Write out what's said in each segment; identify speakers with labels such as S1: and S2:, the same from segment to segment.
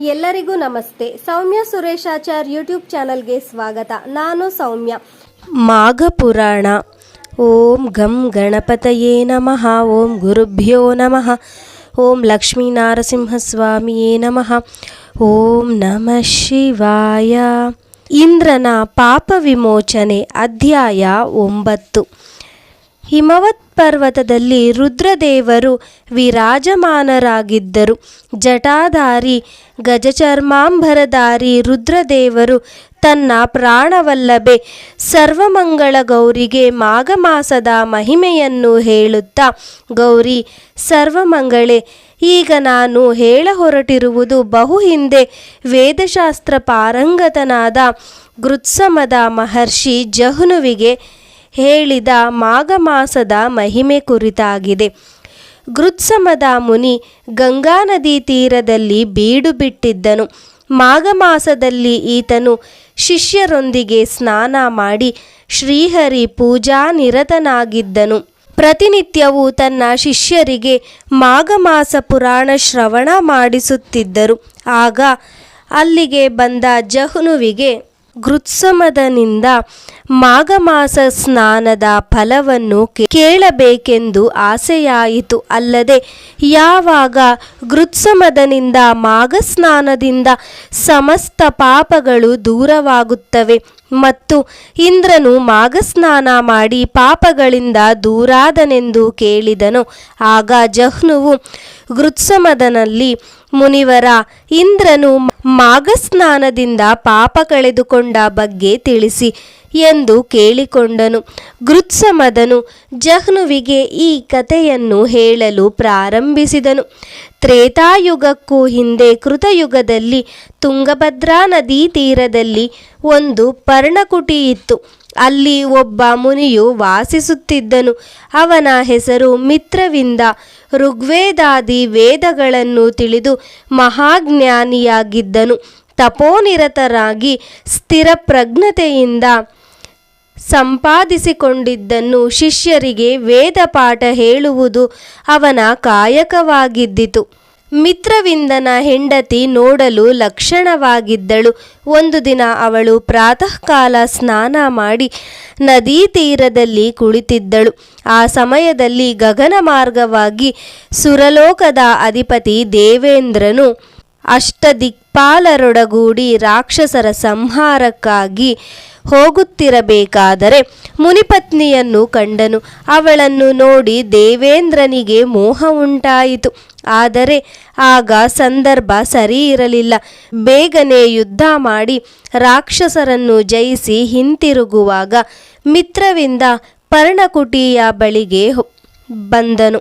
S1: ಎಲ್ಲರಿಗೂ ನಮಸ್ತೆ. ಸೌಮ್ಯ ಸುರೇಶಾಚಾರ್ ಯೂಟ್ಯೂಬ್ ಚಾನಲ್ಗೆ ಸ್ವಾಗತ. ನಾನು ಸೌಮ್ಯ.
S2: ಮಾಘ ಪುರಾಣ. ಓಂ ಗಂ ಗಣಪತಯೇ ನಮಃ. ಓಂ ಗುರುಭ್ಯೋ ನಮಃ. ಓಂ ಲಕ್ಷ್ಮೀನಾರಸಿಂಹಸ್ವಾಮಿಯೇ ನಮಃ. ಓಂ ನಮಃ ಶಿವಾಯ. ಇಂದ್ರನ ಪಾಪ ವಿಮೋಚನೆ. ಅಧ್ಯಾಯ 9. ಹಿಮವತ್ ಪರ್ವತದಲ್ಲಿ ರುದ್ರದೇವರು ವಿರಾಜಮಾನರಾಗಿದ್ದರು. ಜಟಾಧಾರಿ ಗಜಚರ್ಮಾಂಬರಧಾರಿ ರುದ್ರದೇವರು ತನ್ನ ಪ್ರಾಣವಲ್ಲಭೆ ಸರ್ವಮಂಗಳ ಗೌರಿಗೆ ಮಾಘ ಮಾಸದ ಮಹಿಮೆಯನ್ನು ಹೇಳುತ್ತಾ, ಗೌರಿ ಸರ್ವಮಂಗಳೇ, ಈಗ ನಾನು ಹೇಳ ಹೊರಟಿರುವುದು ಬಹು ಹಿಂದೆ ವೇದಶಾಸ್ತ್ರ ಪಾರಂಗತನಾದ ಗೃತ್ಸಮದ ಮಹರ್ಷಿ ಜಹ್ನುವಿಗೆ ಹೇಳಿದ ಮಾಘ ಮಾಸದ ಮಹಿಮೆ ಕುರಿತಾಗಿದೆ. ಗೃತ್ಸಮದ ಮುನಿ ಗಂಗಾ ನದಿ ತೀರದಲ್ಲಿ ಬೀಡು ಬಿಟ್ಟಿದ್ದನು. ಮಾಘ ಮಾಸದಲ್ಲಿ ಈತನು ಶಿಷ್ಯರೊಂದಿಗೆ ಸ್ನಾನ ಮಾಡಿ ಶ್ರೀಹರಿ ಪೂಜಾ ನಿರತನಾಗಿದ್ದನು. ಪ್ರತಿನಿತ್ಯವೂ ತನ್ನ ಶಿಷ್ಯರಿಗೆ ಮಾಘ ಮಾಸ ಪುರಾಣ ಶ್ರವಣ ಮಾಡಿಸುತ್ತಿದ್ದರು. ಆಗ ಅಲ್ಲಿಗೆ ಬಂದ ಜಹ್ನುವಿಗೆ ಗೃತ್ಸಮದನಿಂದ ಮಾಘ ಮಾಸ ಸ್ನಾನದ ಫಲವನ್ನು ಕೇಳಬೇಕೆಂದು ಆಸೆಯಾಯಿತು. ಅಲ್ಲದೆ ಯಾವಾಗ ಗೃತ್ಸಮದನಿಂದ ಮಾಘ ಸ್ನಾನದಿಂದ ಸಮಸ್ತ ಪಾಪಗಳು ದೂರವಾಗುತ್ತವೆ ಮತ್ತು ಇಂದ್ರನು ಮಾಘ ಸ್ನಾನ ಮಾಡಿ ಪಾಪಗಳಿಂದ ದೂರಾದನೆಂದು ಕೇಳಿದನು. ಆಗ ಜಹ್ನುವು ಗೃತ್ಸಮದನಲ್ಲಿ, ಮುನಿವರ, ಇಂದ್ರನು ಮಾಘ ಸ್ನಾನದಿಂದ ಪಾಪ ಕಳೆದುಕೊಂಡ ಬಗ್ಗೆ ತಿಳಿಸಿ ಎಂದು ಕೇಳಿಕೊಂಡನು. ಗೃತ್ಸಮದನು ಜಹ್ನುವಿಗೆ ಈ ಕಥೆಯನ್ನು ಹೇಳಲು ಪ್ರಾರಂಭಿಸಿದನು. ತ್ರೇತಾಯುಗಕ್ಕೂ ಹಿಂದೆ ಕೃತಯುಗದಲ್ಲಿ ತುಂಗಭದ್ರಾ ನದಿ ತೀರದಲ್ಲಿ ಒಂದು ಪರ್ಣಕುಟಿ ಇತ್ತು. ಅಲ್ಲಿ ಒಬ್ಬ ಮುನಿಯು ವಾಸಿಸುತ್ತಿದ್ದನು. ಅವನ ಹೆಸರು ಮಿತ್ರವಿಂದ. ಋಗ್ವೇದಾದಿ ವೇದಗಳನ್ನು ತಿಳಿದು ಮಹಾಜ್ಞಾನಿಯಾಗಿದ್ದನು. ತಪೋನಿರತರಾಗಿ ಸ್ಥಿರ ಪ್ರಜ್ಞತೆಯಿಂದ ಸಂಪಾದಿಸಿಕೊಂಡಿದ್ದನ್ನು ಶಿಷ್ಯರಿಗೆ ವೇದ ಪಾಠ ಹೇಳುವುದು ಅವನ ಕಾಯಕವಾಗಿದ್ದಿತು. ಮಿತ್ರವಿಂದನ ಹೆಂಡತಿ ನೋಡಲು ಲಕ್ಷಣವಾಗಿದ್ದಳು. ಒಂದು ದಿನ ಅವಳು ಪ್ರಾತಃ ಕಾಲ ಸ್ನಾನ ಮಾಡಿ ನದೀ ತೀರದಲ್ಲಿ ಕುಳಿತಿದ್ದಳು. ಆ ಸಮಯದಲ್ಲಿ ಗಗನ ಮಾರ್ಗವಾಗಿ ಸುರಲೋಕದ ಅಧಿಪತಿ ದೇವೇಂದ್ರನು ಅಷ್ಟದಿಕ್ಪಾಲರೊಡಗೂಡಿ ರಾಕ್ಷಸರ ಸಂಹಾರಕ್ಕಾಗಿ ಹೋಗುತ್ತಿರಬೇಕಾದರೆ ಮುನಿಪತ್ನಿಯನ್ನು ಕಂಡನು. ಅವಳನ್ನು ನೋಡಿ ದೇವೇಂದ್ರನಿಗೆ ಮೋಹ ಉಂಟಾಯಿತು. ಆದರೆ ಆಗ ಸಂದರ್ಭ ಸರಿ ಇರಲಿಲ್ಲ. ಬೇಗನೆ ಯುದ್ಧ ಮಾಡಿ ರಾಕ್ಷಸರನ್ನು ಜಯಿಸಿ ಹಿಂತಿರುಗುವಾಗ ಮಿತ್ರವಿಂದ ಪರ್ಣಕುಟಿಯ ಬಳಿಗೆ ಬಂದನು.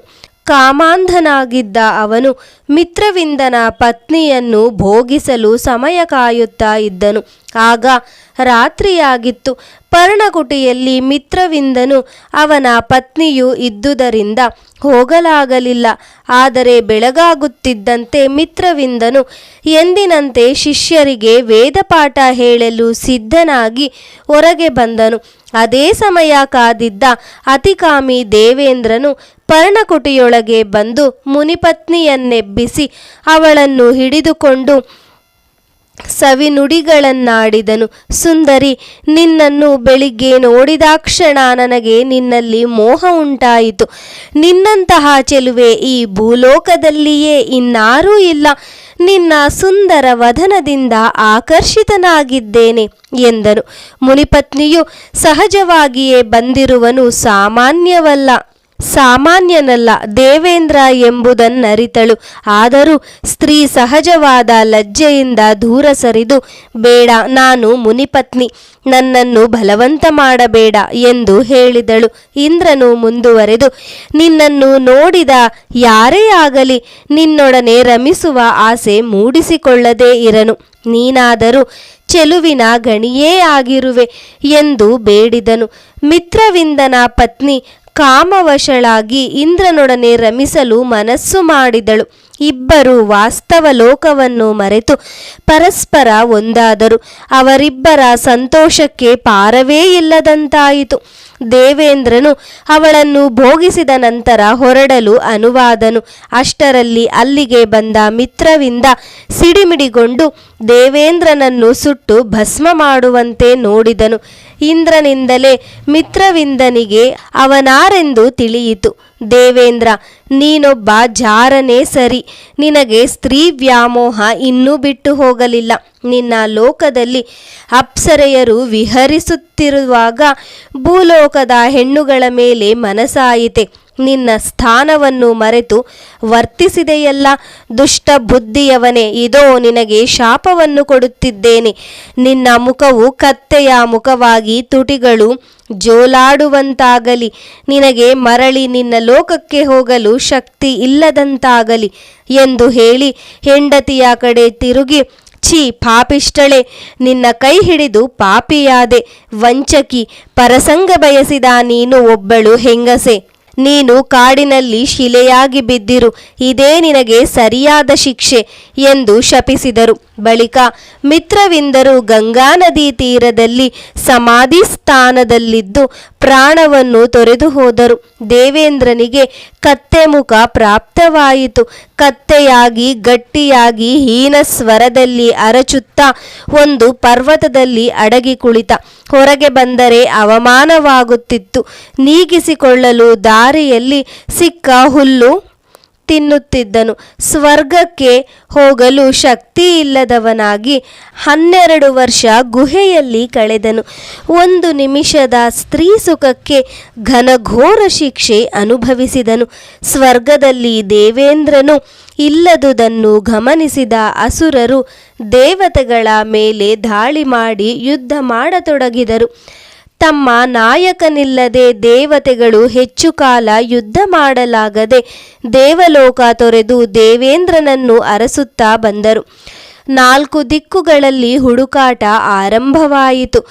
S2: ಕಾಮಾಂಧನಾಗಿದ್ದ ಅವನು ಮಿತ್ರವಿಂದನ ಪತ್ನಿಯನ್ನು ಭೋಗಿಸಲು ಸಮಯ ಕಾಯುತ್ತಾ ಇದ್ದನು. ಆಗ ರಾತ್ರಿಯಾಗಿತ್ತು. ಪರ್ಣಕುಟಿಯಲ್ಲಿ ಮಿತ್ರವಿಂದನು ಅವನ ಪತ್ನಿಯು ಇದ್ದುದರಿಂದ ಹೋಗಲಾಗಲಿಲ್ಲ. ಆದರೆ ಬೆಳಗಾಗುತ್ತಿದ್ದಂತೆ ಮಿತ್ರವಿಂದನು ಎಂದಿನಂತೆ ಶಿಷ್ಯರಿಗೆ ವೇದಪಾಠ ಹೇಳಲು ಸಿದ್ಧನಾಗಿ ಹೊರಗೆ ಬಂದನು. ಅದೇ ಸಮಯ ಕಾದಿದ್ದ ಅತಿಕಾಮಿ ದೇವೇಂದ್ರನು ಪರ್ಣಕುಟಿಯೊಳಗೆ ಬಂದು ಮುನಿಪತ್ನಿಯನ್ನೆಬ್ಬಿಸಿ ಅವಳನ್ನು ಹಿಡಿದುಕೊಂಡು ಸವಿನುಡಿಗಳನ್ನಾಡಿದನು. ಸುಂದರಿ, ನಿನ್ನನ್ನು ಬೆಳಿಗ್ಗೆ ನೋಡಿದಾಕ್ಷಣ ನನಗೆ ನಿನ್ನಲ್ಲಿ ಮೋಹ ಉಂಟಾಯಿತು. ನಿನ್ನಂತಹ ಚೆಲುವೆ ಈ ಭೂಲೋಕದಲ್ಲಿಯೇ ಇನ್ನಾರೂ ಇಲ್ಲ. ನಿನ್ನ ಸುಂದರ ವದನದಿಂದ ಆಕರ್ಷಿತನಾಗಿದ್ದೇನೆ ಎಂದನು. ಮುನಿಪತ್ನಿಯು ಸಹಜವಾಗಿಯೇ ಬಂದಿರುವನು ಸಾಮಾನ್ಯನಲ್ಲ ದೇವೇಂದ್ರ ಎಂಬುದನ್ನರಿತಳು. ಆದರೂ ಸ್ತ್ರೀ ಸಹಜವಾದ ಲಜ್ಜೆಯಿಂದ ದೂರ ಸರಿದು, ಬೇಡ, ನಾನು ಮುನಿಪತ್ನಿ, ನನ್ನನ್ನು ಬಲವಂತ ಮಾಡಬೇಡ ಎಂದು ಹೇಳಿದಳು. ಇಂದ್ರನು ಮುಂದುವರೆದು, ನಿನ್ನನ್ನು ನೋಡಿದ ಯಾರೇ ಆಗಲಿ ನಿನ್ನೊಡನೆ ರಮಿಸುವ ಆಸೆ ಮೂಡಿಸಿಕೊಳ್ಳದೇ ಇರನು. ನೀನಾದರೂ ಚೆಲುವಿನ ಗಣಿಯೇ ಆಗಿರುವೆ ಎಂದು ಬೇಡಿದನು. ಮಿತ್ರವಿಂದನ ಪತ್ನಿ ಕಾಮವಶಳಾಗಿ ಇಂದ್ರನೊಡನೆ ರಮಿಸಲು ಮನಸ್ಸು ಮಾಡಿದಳು. ಇಬ್ಬರು ವಾಸ್ತವ ಲೋಕವನ್ನು ಮರೆತು ಪರಸ್ಪರ ಒಂದಾದರು. ಅವರಿಬ್ಬರ ಸಂತೋಷಕ್ಕೆ ಪಾರವೇ ಇಲ್ಲದಂತಾಯಿತು. ದೇವೇಂದ್ರನು ಅವಳನ್ನು ಭೋಗಿಸಿದ ನಂತರ ಹೊರಡಲು ಅನುವಾದನು. ಅಷ್ಟರಲ್ಲಿ ಅಲ್ಲಿಗೆ ಬಂದ ಮಿತ್ರವಿಂದ ಸಿಡಿಮಿಡಿಗೊಂಡು ದೇವೇಂದ್ರನನ್ನು ಸುಟ್ಟು ಭಸ್ಮ ಮಾಡುವಂತೆ ನೋಡಿದನು. ಇಂದ್ರನಿಂದಲೇ ಮಿತ್ರವಿಂದನಿಗೆ ಅವನಾರೆಂದು ತಿಳಿಯಿತು. ದೇವೇಂದ್ರ, ನೀನೊಬ್ಬ ಜಾರನೇ ಸರಿ. ನಿನಗೆ ಸ್ತ್ರೀ ವ್ಯಾಮೋಹ ಇನ್ನೂ ಬಿಟ್ಟು ಹೋಗಲಿಲ್ಲ. ನಿನ್ನ ಲೋಕದಲ್ಲಿ ಅಪ್ಸರೆಯರು ವಿಹರಿಸುತ್ತಿರುವಾಗ ಭೂಲೋಕದ ಹೆಣ್ಣುಗಳ ಮೇಲೆ ಮನಸಾಯಿತೆ. ನಿನ್ನ ಸ್ಥಾನವನ್ನು ಮರೆತು ವರ್ತಿಸಿದೆಯಲ್ಲ. ದುಷ್ಟ ಬುದ್ಧಿಯವನೇ, ಇದೋ ನಿನಗೆ ಶಾಪವನ್ನು ಕೊಡುತ್ತಿದ್ದೇನೆ. ನಿನ್ನ ಮುಖವು ಕತ್ತೆಯ ಮುಖವಾಗಿ ತುಟಿಗಳು ಜೋಲಾಡುವಂತಾಗಲಿ. ನಿನಗೆ ಮರಳಿ ನಿನ್ನ ಲೋಕಕ್ಕೆ ಹೋಗಲು ಶಕ್ತಿ ಇಲ್ಲದಂತಾಗಲಿ ಎಂದು ಹೇಳಿ ಹೆಂಡತಿಯ ಕಡೆ ತಿರುಗಿ, ಛೀ ಪಾಪಿಷ್ಟಳೆ, ನಿನ್ನ ಕೈ ಹಿಡಿದು ಪಾಪಿಯಾದೆ, ವಂಚಕಿ, ಪರಸಂಗ ಬಯಸಿದ ನೀನು ಒಬ್ಬಳು ಹೆಂಗಸೆ. ನೀನು ಕಾಡಿನಲ್ಲಿ ಶಿಲೆಯಾಗಿ ಬಿದ್ದಿರು, ಇದೇ ನಿನಗೆ ಸರಿಯಾದ ಶಿಕ್ಷೆ ಎಂದು ಶಪಿಸಿದರು. ಬಳಿಕ ಮಿತ್ರವಿಂದರು ಗಂಗಾ ನದಿ ತೀರದಲ್ಲಿ ಸಮಾಧಿ ಸ್ಥಾನದಲ್ಲಿದ್ದು ಪ್ರಾಣವನ್ನು ತೊರೆದು ಹೋದರು. ದೇವೇಂದ್ರನಿಗೆ ಕತ್ತೆ ಮುಖ ಪ್ರಾಪ್ತವಾಯಿತು. ಕತ್ತೆಯಾಗಿ ಗಟ್ಟಿಯಾಗಿ ಹೀನ ಸ್ವರದಲ್ಲಿ ಅರಚುತ್ತಾ ಒಂದು ಪರ್ವತದಲ್ಲಿ ಅಡಗಿ ಕುಳಿತ. ಹೊರಗೆ ಬಂದರೆ ಅವಮಾನವಾಗುತ್ತಿತ್ತು. ನೀಗಿಸಿಕೊಳ್ಳಲು ದಾರಿಯಲ್ಲಿ ಸಿಕ್ಕ ಹುಲ್ಲು ತಿನ್ನುತ್ತಿದ್ದನು. ಸ್ವರ್ಗಕ್ಕೆ ಹೋಗಲು ಶಕ್ತಿ ಇಲ್ಲದವನಾಗಿ 12 ವರ್ಷ ಗುಹೆಯಲ್ಲಿ ಕಳೆದನು. 1 ನಿಮಿಷದ ಸ್ತ್ರೀ ಸುಖಕ್ಕೆ ಘನಘೋರ ಶಿಕ್ಷೆ ಅನುಭವಿಸಿದನು. ಸ್ವರ್ಗದಲ್ಲಿ ದೇವೇಂದ್ರನು ಇಲ್ಲದುದನ್ನು ಗಮನಿಸಿದ ಅಸುರರು ದೇವತೆಗಳ ಮೇಲೆ ದಾಳಿ ಮಾಡಿ ಯುದ್ಧ ಮಾಡತೊಡಗಿದರು. ತಮ್ಮ ನಾಯಕನಿಲ್ಲದೆ ದೇವತೆಗಳು ಹೆಚ್ಚು ಕಾಲ ಯುದ್ಧ ಮಾಡಲಾಗದೆ ದೇವಲೋಕ ತೊರೆದು ದೇವೇಂದ್ರನನ್ನು ಅರಸುತ್ತಾ ಬಂದರು. 4 ದಿಕ್ಕುಗಳಲ್ಲಿ ಹುಡುಕಾಟ ಆರಂಭವಾಯಿತು.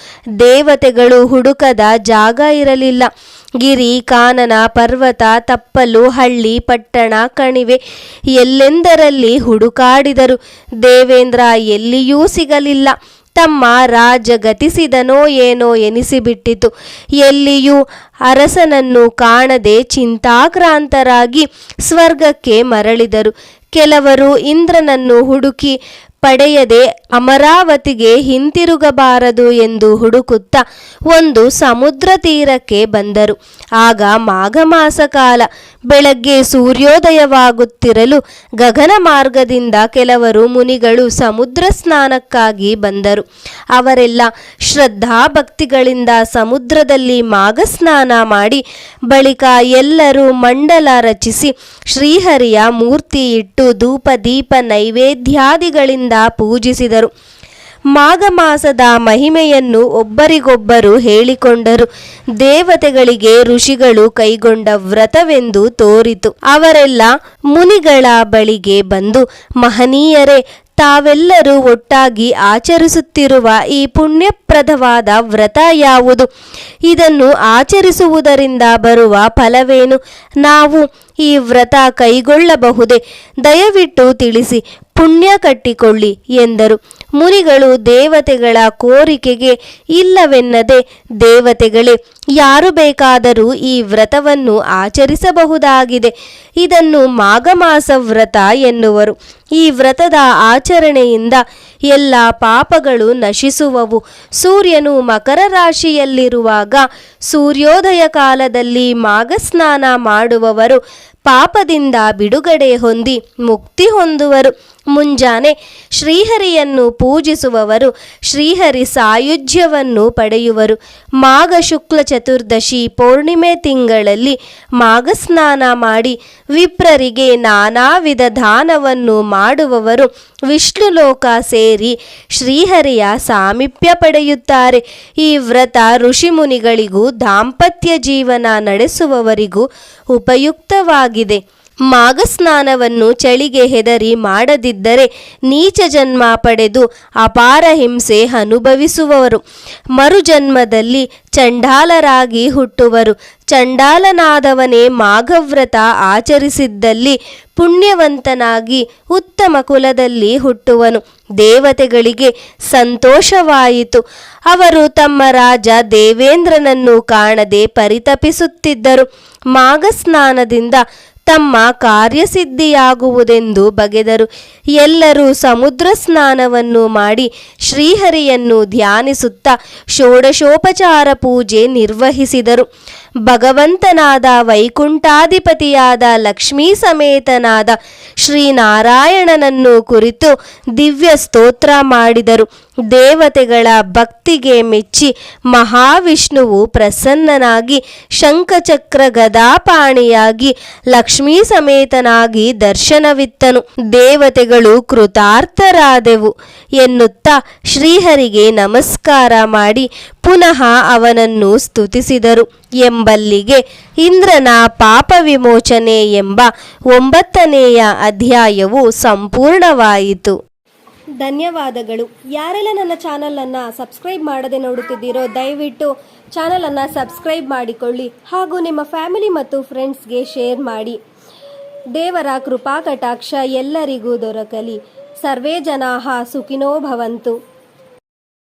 S2: ದೇವತೆಗಳು ಹುಡುಕದ ಜಾಗ ಇರಲಿಲ್ಲ. ಗಿರಿ, ಕಾನನ, ಪರ್ವತ, ತಪ್ಪಲು, ಹಳ್ಳಿ, ಪಟ್ಟಣ, ಕಣಿವೆ ಎಲ್ಲೆಂದರಲ್ಲಿ ಹುಡುಕಾಡಿದರು. ದೇವೇಂದ್ರ ಎಲ್ಲಿಯೂ ಸಿಗಲಿಲ್ಲ. ತಮ್ಮ ರಾಜ ಗತಿಸಿದನೋ ಏನೋ ಎನಿಸಿಬಿಟ್ಟಿತು. ಎಲ್ಲಿಯೂ ಅರಸನನ್ನು ಕಾಣದೆ ಚಿಂತಾಕ್ರಾಂತರಾಗಿ ಸ್ವರ್ಗಕ್ಕೆ ಮರಳಿದರು. ಕೆಲವರು ಇಂದ್ರನನ್ನು ಹುಡುಕಿ ಪಡೆಯದೆ ಅಮರಾವತಿಗೆ ಹಿಂತಿರುಗಬಾರದು ಎಂದು ಹುಡುಕುತ್ತಾ ಒಂದು ಸಮುದ್ರ ತೀರಕ್ಕೆ ಬಂದರು. ಆಗ ಮಾಘಮಾಸ ಕಾಲ. ಬೆಳಗ್ಗೆ ಸೂರ್ಯೋದಯವಾಗುತ್ತಿರಲು ಗಗನ ಮಾರ್ಗದಿಂದ ಕೆಲವರು ಮುನಿಗಳು ಸಮುದ್ರ ಸ್ನಾನಕ್ಕಾಗಿ ಬಂದರು. ಅವರೆಲ್ಲ ಶ್ರದ್ಧಾಭಕ್ತಿಗಳಿಂದ ಸಮುದ್ರದಲ್ಲಿ ಮಾಘಸ್ನಾನ ಮಾಡಿ ಬಳಿಕ ಎಲ್ಲರೂ ಮಂಡಲ ರಚಿಸಿ ಶ್ರೀಹರಿಯ ಮೂರ್ತಿ ಇಟ್ಟು ಧೂಪ ದೀಪ ನೈವೇದ್ಯಾದಿಗಳಿಂದ ಪೂಜಿಸಿದರು. ಮಾಘ ಮಾಸದ ಮಹಿಮೆಯನ್ನು ಒಬ್ಬರಿಗೊಬ್ಬರು ಹೇಳಿಕೊಂಡರು. ದೇವತೆಗಳಿಗೆ ಋಷಿಗಳು ಕೈಗೊಂಡ ವ್ರತವೆಂದು ತೋರಿತು. ಅವರೆಲ್ಲ ಮುನಿಗಳ ಬಳಿಗೆ ಬಂದು, ಮಹನೀಯರೇ, ತಾವೆಲ್ಲರೂ ಒಟ್ಟಾಗಿ ಆಚರಿಸುತ್ತಿರುವ ಈ ಪುಣ್ಯಪ್ರದವಾದ ವ್ರತ ಯಾವುದು? ಇದನ್ನು ಆಚರಿಸುವುದರಿಂದ ಬರುವ ಫಲವೇನು? ನಾವು ಈ ವ್ರತ ಕೈಗೊಳ್ಳಬಹುದೇ? ದಯವಿಟ್ಟು ತಿಳಿಸಿ, ಪುಣ್ಯ ಕಟ್ಟಿಕೊಳ್ಳಿ ಎಂದರು. ಮುನಿಗಳು ದೇವತೆಗಳ ಕೋರಿಕೆಗೆ ಇಲ್ಲವೆನ್ನದೆ, ದೇವತೆಗಳೇ, ಯಾರು ಬೇಕಾದರೂ ಈ ವ್ರತವನ್ನು ಆಚರಿಸಬಹುದಾಗಿದೆ. ಇದನ್ನು ಮಾಘಮಾಸ ವ್ರತ ಎನ್ನುವರು. ಈ ವ್ರತದ ಆಚರಣೆಯಿಂದ ಎಲ್ಲ ಪಾಪಗಳು ನಶಿಸುವವು. ಸೂರ್ಯನು ಮಕರ ರಾಶಿಯಲ್ಲಿರುವಾಗ ಸೂರ್ಯೋದಯ ಕಾಲದಲ್ಲಿ ಮಾಘಸ್ನಾನ ಮಾಡುವವರು ಪಾಪದಿಂದ ಬಿಡುಗಡೆ ಹೊಂದಿ ಮುಕ್ತಿ ಹೊಂದುವರು. ಮುಂಜಾನೆ ಶ್ರೀಹರಿಯನ್ನು ಪೂಜಿಸುವವರು ಶ್ರೀಹರಿ ಸಾಯುಜ್ಯವನ್ನು ಪಡೆಯುವರು. ಮಾಘ ಶುಕ್ಲ ಚತುರ್ದಶಿ ಪೌರ್ಣಿಮೆ ತಿಂಗಳಲ್ಲಿ ಮಾಘಸ್ನಾನ ಮಾಡಿ ವಿಪ್ರರಿಗೆ ನಾನಾ ವಿಧ ದಾನವನ್ನು ಮಾಡುವವರು ವಿಷ್ಣು ಲೋಕ ಸೇರಿ ಶ್ರೀಹರಿಯ ಸಾಮೀಪ್ಯ ಪಡೆಯುತ್ತಾರೆ. ಈ ವ್ರತ ಋಷಿಮುನಿಗಳಿಗೂ ದಾಂಪತ್ಯ ಜೀವನ ನಡೆಸುವವರಿಗೂ ಉಪಯುಕ್ತವಾಗಿದೆ. ಮಾಘಸ್ನಾನವನ್ನು ಚಳಿಗೆ ಹೆದರಿ ಮಾಡದಿದ್ದರೆ ನೀಚ ಜನ್ಮ ಪಡೆದು ಅಪಾರ ಹಿಂಸೆ ಅನುಭವಿಸುವವರು. ಮರುಜನ್ಮದಲ್ಲಿ ಚಂಡಾಲರಾಗಿ ಹುಟ್ಟುವರು. ಚಂಡಾಲನಾದವನೇ ಮಾಘವ್ರತ ಆಚರಿಸಿದ್ದಲ್ಲಿ ಪುಣ್ಯವಂತನಾಗಿ ಉತ್ತಮ ಕುಲದಲ್ಲಿ ಹುಟ್ಟುವನು. ದೇವತೆಗಳಿಗೆ ಸಂತೋಷವಾಯಿತು. ಅವರು ತಮ್ಮ ರಾಜ ದೇವೇಂದ್ರನನ್ನು ಕಾಣದೆ ಪರಿತಪಿಸುತ್ತಿದ್ದರು. ಮಾಘಸ್ನಾನದಿಂದ ತಮ್ಮ ಕಾರ್ಯಸಿದ್ಧಿಯಾಗುವುದೆಂದು ಬಗೆದರು. ಎಲ್ಲರೂ ಸಮುದ್ರ ಸ್ನಾನವನ್ನು ಮಾಡಿ ಶ್ರೀಹರಿಯನ್ನು ಧ್ಯಾನಿಸುತ್ತಾ ಷೋಡಶೋಪಚಾರ ಪೂಜೆ ನಿರ್ವಹಿಸಿದರು. ಭಗವಂತನಾದ ವೈಕುಂಠಾಧಿಪತಿಯಾದ ಲಕ್ಷ್ಮೀ ಸಮೇತನಾದ ಶ್ರೀನಾರಾಯಣನನ್ನು ಕುರಿತು ದಿವ್ಯ ಸ್ತೋತ್ರ ಮಾಡಿದರು. ದೇವತೆಗಳ ಭಕ್ತಿಗೆ ಮೆಚ್ಚಿ ಮಹಾವಿಷ್ಣುವು ಪ್ರಸನ್ನನಾಗಿ ಶಂಖಚಕ್ರ ಗದಾಪಾಣಿಯಾಗಿ ಲಕ್ಷ್ಮೀ ಸಮೇತನಾಗಿ ದರ್ಶನವಿತ್ತನು. ದೇವತೆಗಳು ಕೃತಾರ್ಥರಾದೆವು ಎನ್ನುತ್ತಾ ಶ್ರೀಹರಿಗೆ ನಮಸ್ಕಾರ ಮಾಡಿ ಪುನಃ ಅವನನ್ನು ಸ್ತುತಿಸಿದರು. ಎಂಬಲ್ಲಿಗೆ ಇಂದ್ರನ ಪಾಪ ವಿಮೋಚನೆ ಎಂಬ 9ನೆಯ ಅಧ್ಯಾಯವು ಸಂಪೂರ್ಣವಾಯಿತು.
S1: ಧನ್ಯವಾದಗಳು. ಯಾರೆಲ್ಲ ನನ್ನ ಚಾನಲನ್ನು ಸಬ್ಸ್ಕ್ರೈಬ್ ಮಾಡದೆ ನೋಡುತ್ತಿದ್ದೀರೋ ದಯವಿಟ್ಟು ಚಾನಲನ್ನು ಸಬ್ಸ್ಕ್ರೈಬ್ ಮಾಡಿಕೊಳ್ಳಿ ಹಾಗೂ ನಿಮ್ಮ ಫ್ಯಾಮಿಲಿ ಮತ್ತು ಫ್ರೆಂಡ್ಸ್ಗೆ ಶೇರ್ ಮಾಡಿ. ದೇವರ ಕೃಪಾ ಕಟಾಕ್ಷ ಎಲ್ಲರಿಗೂ ದೊರಕಲಿ. ಸರ್ವೇ ಜನಾಃ ಸುಖಿನೋ ಭವಂತು.